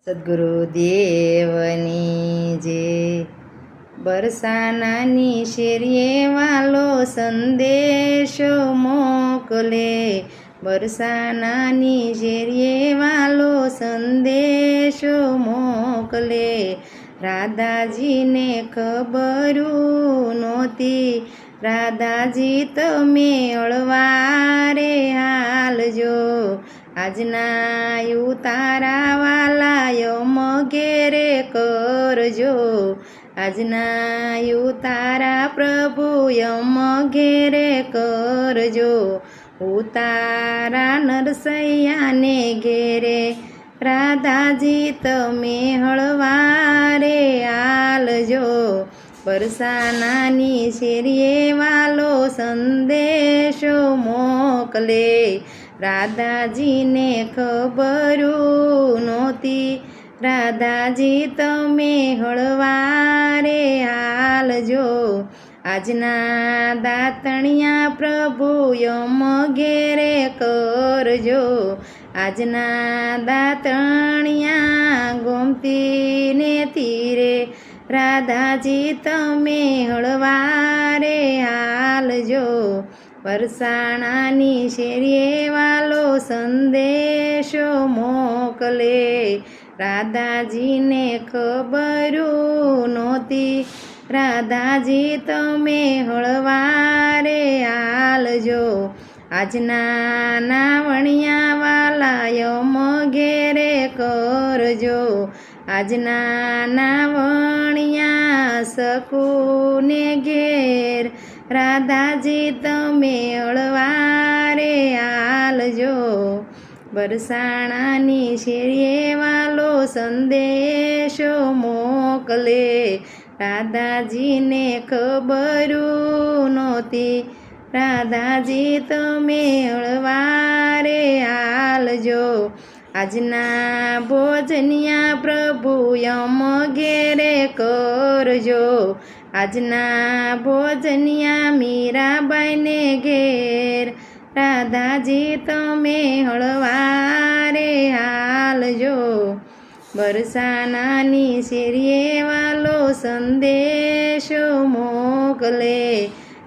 સદગુરુદેવની જે બરસાનાની શેરીએ વાલો સંદેશો મોકલે, બરસાનાની શેરીએ વાલો સંદેશો મોકલે. રાધાજીને ખબરું નહોતી, રાધાજી તમે અળવારે હાલજો. આજના ઉતારા વાલા યમ ઘેરે કરજો, આજના ઉતારા પ્રભુ યમ ઘેરે કરજો. ઉતારા નરસૈયાને ઘેરે રાધાજી તમે હળવારે હાલજો. બરસાનાની શેરીએ વાલો સંદેશો મોકલે, રાધાજીને ખબરું નહોતી, રાધાજી તમે હળવારે હાલજો. આજના દાતણિયા પ્રભુ યમ ઘેરે કરજો, આજના દાતણિયા ગોમતીને તીરે રાધાજી તમે હળવારે હાલજો. બરસાણાની શેરીએ વાલો સંદેશો મોકલે, રાધાજીને ખબરું નહોતી, રાધાજી તમે હળવારે હાલજો. આજના નાવણિયા વાલા યમ ઘેરે કરજો, આજના નાવણિયા શકુને ઘેર રાધાજી તમે હળવારે હાલજો. બરસાણાની શેરીએ વાલો સંદેશો મોકલે, રાધાજીને ખબરું નહોતી, રાધાજી તમે હળવારે હાલજો. આજના ભોજનિયા પ્રભુ યમ ઘેરે કરજો, આજના ભોજનિયા મીરાબાઈને ઘેર રાધાજી તમે હળવારે હાલજો. બરસાનાની શેરીએ વાલો સંદેશો મોકલે,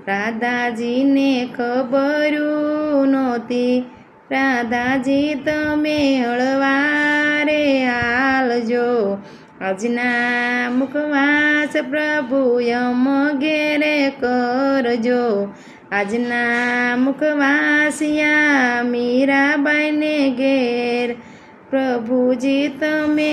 રાધાજીને ખબરું નહોતી, રાધાજી તમે હળવારે હાલજો. આજના મુખવાસ પ્રભુ યમ ઘેરે કરજો, આજના મુખવાસિયા મીરાબાઈને ઘેર પ્રભુજી તમે